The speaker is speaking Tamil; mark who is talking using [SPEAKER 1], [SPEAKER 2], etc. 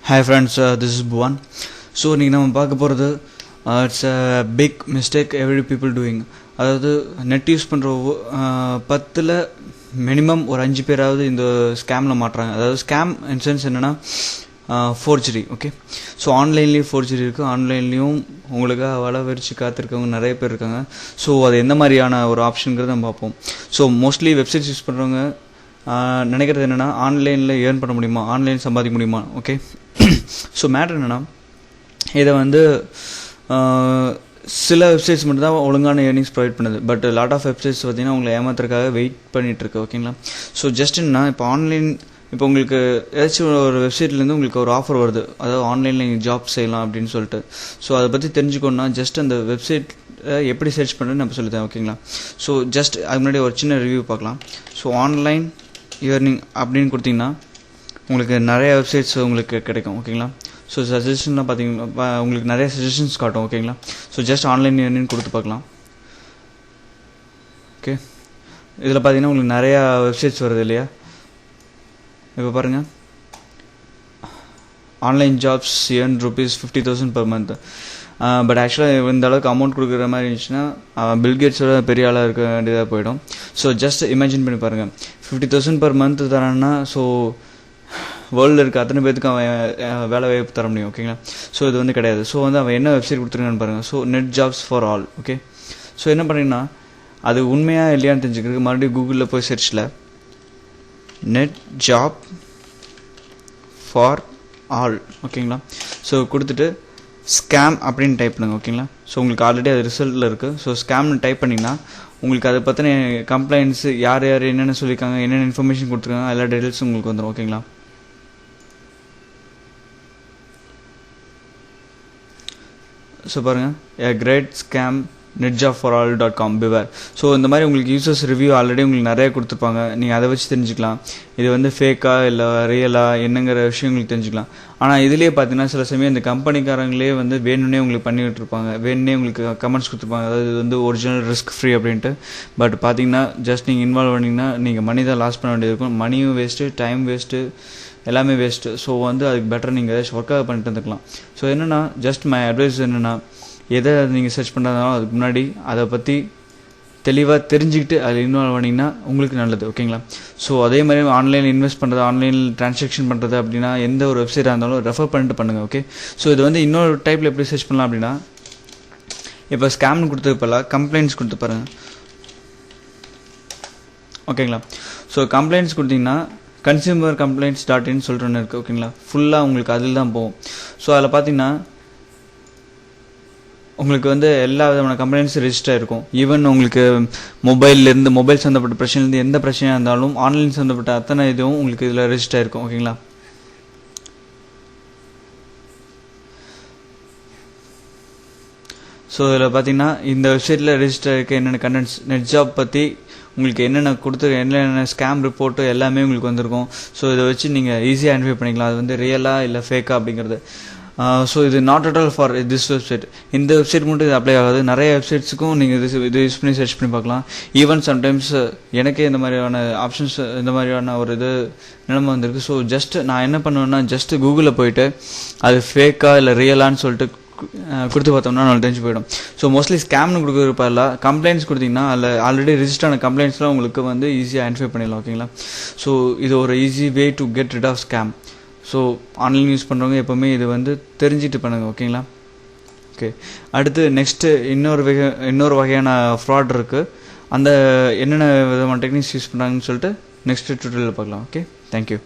[SPEAKER 1] Hi friends, this is Bhuvan. So இன்றைக்கி நம்ம பார்க்க போகிறது it's a big mistake every people doing. அதாவது நெட் யூஸ் பண்ணுற 10ல் மினிமம் ஒரு 5 பேராவது இந்த ஸ்கேமில் மாட்டுறாங்க. அதாவது ஸ்கேம் இன் சென்ஸ் என்னென்னா ஃபோர்ஜரி. ஓகே, ஸோ ஆன்லைன்லேயும் ஃபோர்ஜரி இருக்குது, ஆன்லைன்லேயும் உங்களுக்கு வலை விரிச்சு காத்திருக்கவங்க நிறைய பேர் இருக்காங்க. ஸோ அது எந்த மாதிரியான ஒரு ஆப்ஷனுங்கிறத நம்ம பார்ப்போம். ஸோ மோஸ்ட்லி வெப்சைட்ஸ் யூஸ் பண்ணுறவங்க நினைக்கிறது என்னென்னா ஆன்லைனில் ஏர்ன் பண்ண முடியுமா, ஆன்லைன் சம்பாதிக்க முடியுமா. ஓகே, ஸோ மேட்ரு என்னென்னா இதை வந்து சில வெப்சைட்ஸ் மட்டும் தான் ஒழுங்கான ஏர்னிங்ஸ் ப்ரொவைட் பண்ணுது. பட் லாட் ஆஃப் வெப்சைட்ஸ் பார்த்திங்கன்னா உங்களை ஏமாத்துறதுக்காக வெயிட் பண்ணிகிட்ருக்கு. ஓகேங்களா, ஸோ ஜஸ்ட் என்ன இப்போ ஆன்லைன் இப்போ உங்களுக்கு ஏதாச்சும் ஒரு வெப்சைட்லேருந்து உங்களுக்கு ஒரு ஆஃபர் வருது, அதாவது ஆன்லைனில் நீங்கள் ஜாப் செய்யலாம் அப்படின்னு சொல்லிட்டு. ஸோ அதை பற்றி தெரிஞ்சுக்கணுன்னா ஜஸ்ட் அந்த வெப்சைட் எப்படி சர்ச் பண்ணுறேன்னு நம்ம சொல்லித்தேன். ஓகேங்களா, ஸோ ஜஸ்ட் அது முன்னாடி ஒரு சின்ன ரிவ்யூ பார்க்கலாம். ஸோ ஆன்லைன் ஏர்னிங் அப்படின்னு கொடுத்தீங்கன்னா உங்களுக்கு நிறைய வெப்சைட்ஸ் உங்களுக்கு கிடைக்கும். ஓகேங்களா, ஸோ சஜஷன்லாம் பார்த்தீங்கன்னா உங்களுக்கு நிறைய சஜஷன்ஸ் காட்டும். ஓகேங்களா, ஸோ ஜஸ்ட் ஆன்லைன் ஏர்னிங் கொடுத்து பார்க்கலாம். ஓகே, இதில் பார்த்தீங்கன்னா உங்களுக்கு நிறையா வெப்சைட்ஸ் வருது இல்லையா. இப்போ பாருங்கள், online jobs earn ₹50,000 per month. But ஆக்சுவலாக இந்த அளவுக்கு அமௌண்ட் கொடுக்குற மாதிரி இருந்துச்சுன்னா பில்கேட்ஸோட பெரிய ஆளாக இருக்க வேண்டியதாக போயிடும். ஸோ ஜஸ்ட் இமேஜின் பண்ணி பாருங்கள், 50,000 per month தரான்னா ஸோ வேர்ல்டில் இருக்க அத்தனை பேருக்கு அவன் வேலை வாய்ப்பு தர முடியும். ஓகேங்களா, ஸோ இது வந்து கிடையாது. ஸோ வந்து அவன் என்ன வெப்சைட் கொடுத்துருக்கான்னு பாருங்கள். So net jobs for all. Okay, so என்ன பண்ணிங்கன்னா அது உண்மையாக இல்லையான்னு தெரிஞ்சுக்கிறதுக்கு மறுபடியும் கூகுளில் போய் சர்ச்சில் நெட் ஜாப் ஃபார் ஆல் ஓகேங்களா, ஸோ கொடுத்துட்டு ஸ்கேம் அப்படின்னு டைப் பண்ணுங்க. ஓகேங்களா, ஸோ உங்களுக்கு ஆல்ரெடி அது ரிசல்ட்டில் இருக்குது. ஸோ ஸ்கேம்னு டைப் பண்ணிங்கன்னா உங்களுக்கு அதை பற்றின கம்ப்ளைண்ட்ஸு யார் யார் என்னென்ன சொல்லியிருக்காங்க, என்னென்ன இன்ஃபர்மேஷன் கொடுத்துருக்காங்க, எல்லா டீட்டெயில்ஸும் உங்களுக்கு வந்துடும். ஓகேங்களா, ஸோ பாருங்கள், a great scam netjobforall.com beware. So இந்த மாதிரி உங்களுக்கு யூசர்ஸ் ரிவ்யூ ஆல்ரெடி உங்களுக்கு நிறைய கொடுத்துருப்பாங்க. நீங்கள் அதை வச்சு தெரிஞ்சுக்கலாம் இது வந்து ஃபேக்கா இல்லை ரியலா என்னங்கிற விஷயம் உங்களுக்கு தெரிஞ்சுக்கலாம். ஆனால் இதுலேயே பார்த்தீங்கன்னா சில சமயம் இந்த கம்பெனிக்காரங்களே வந்து வேணும்னே உங்களுக்கு பண்ணிக்கிட்டு இருப்பாங்க, வேணும்னே உங்களுக்கு கமெண்ட்ஸ் கொடுத்துருப்பாங்க, அதாவது இது வந்து ஒரிஜினல் ரிஸ்க் ஃப்ரீ அப்படின்ட்டு. பட் பார்த்தீங்கன்னா ஜஸ்ட் நீங்கள் இன்வால்வ் பண்ணிங்கன்னா நீங்கள் மணி தான் லாஸ் பண்ண வேண்டியது இருக்கும். மணியும் வேஸ்ட்டு, டைம் வேஸ்ட்டு, எல்லாமே வேஸ்ட்டு. ஸோ வந்து அதுக்கு பெட்டர் நீங்கள் ஏதாச்சும் ஒர்க்காக பண்ணிட்டு வந்துக்கலாம். ஸோ என்னென்னா ஜஸ்ட் மை அட்வைஸ் என்னென்னா எதை நீங்கள் சர்ச் பண்ணுறதுனாலும் அதுக்கு முன்னாடி அதை பற்றி தெளிவாக தெரிஞ்சுக்கிட்டு அதில் இன்வால்வ் பண்ணிங்கன்னா உங்களுக்கு நல்லது. ஓகேங்களா, ஸோ அதே மாதிரி ஆன்லைனில் இன்வெஸ்ட் பண்ணுறது, ஆன்லைனில் ட்ரான்சாக்ஷன் பண்ணுறது அப்படின்னா எந்த ஒரு வெப்சைட்டாக இருந்தாலும் ரெஃபர் பண்ணிட்டு பண்ணுங்கள். ஓகே, ஸோ இது வந்து இன்னொரு டைப்பில் எப்படி சர்ச் பண்ணலாம் அப்படின்னா இப்போ ஸ்கேம்னு கொடுத்தது கம்ப்ளைண்ட்ஸ் கொடுத்து பாருங்கள். ஓகேங்களா, ஸோ கம்ப்ளைண்ட்ஸ் கொடுத்தீங்கன்னா consumercomplaints.in சொல்லிட்டு ஒன்று இருக்குது. ஓகேங்களா, ஃபுல்லாக உங்களுக்கு அதில் தான் போகும். ஸோ அதில் பார்த்தீங்கன்னா உங்களுக்கு வந்து எல்லா விதமான கம்ப்ளைண்ட்ஸும் ரெஜிஸ்டர் இருக்கும். ஈவன் உங்களுக்கு மொபைல்லேருந்து மொபைல் சம்மந்தப்பட்ட பிரச்சனைலேருந்து எந்த பிரச்சனையாக இருந்தாலும் ஆன்லைன் சம்மந்தப்பட்ட அத்தனை இதுவும் உங்களுக்கு இதில் ரெஜிஸ்டர் இருக்கும். ஓகேங்களா, ஸோ இதில் பார்த்தீங்கன்னா இந்த வெப்சைட்டில் ரெஜிஸ்டர் இருக்க என்னென்ன கண்டென்ட்ஸ், நெட் ஜாப் பற்றி உங்களுக்கு என்னென்ன கொடுத்து என்னென்ன ஸ்கேம் ரிப்போர்ட்டு எல்லாமே உங்களுக்கு வந்திருக்கும். ஸோ இதை வச்சு நீங்கள் ஈஸியாக ஐடென்டிஃபை பண்ணிக்கலாம் அது வந்து ரியலா இல்லை ஃபேக்கா அப்படிங்கிறது. ஸோ இது not at all for this website. இந்த வெப்சைட் மட்டும் இது அப்ளை ஆகாது, நிறைய வெப்சைட்ஸுக்கும் நீங்கள் இது யூஸ் பண்ணி சர்ச் பண்ணி பார்க்கலாம். ஈவன் சம்டைம்ஸ் எனக்கே இந்த மாதிரியான ஆப்ஷன்ஸ், இந்த மாதிரியான ஒரு இது நிலைமை வந்திருக்கு. ஸோ ஜஸ்ட் நான் என்ன பண்ணுவேன்னா ஜஸ்ட் கூகுளில் போயிட்டு அது ஃபேக்கா இல்லை ரியலான்னு சொல்லிட்டு கொடுத்து பார்த்தோம்னா நல்லா தெரிஞ்சு போயிடும். ஸோ மோஸ்ட்லி ஸ்கேம்னு கொடுக்குறப்ப இல்லை கம்ப்ளைண்ட்ஸ் கொடுத்தீங்கன்னா அதில் ஆல்ரெடி ரிஜிஸ்டரான கம்ப்ளைண்ட்ஸ்லாம் உங்களுக்கு வந்து ஈஸியாக ஐடென்டிஃபை பண்ணிடலாம். ஓகேங்களா, ஸோ இது ஒரு easy way to get rid of scam. So online use பண்ணுறவங்க எப்போவுமே இது வந்து தெரிஞ்சுட்டு பண்ணுங்கள். ஓகேங்களா, ஓகே, அடுத்து நெக்ஸ்ட்டு இன்னொரு வகையான ஃப்ராட் இருக்குது. அந்த என்னென்ன விதமான டெக்னிக்ஸ் யூஸ் பண்ணுறாங்கன்னு சொல்லிட்டு நெக்ஸ்ட் ட்யூட்டோரியலில் பார்க்கலாம். Okay, thank you.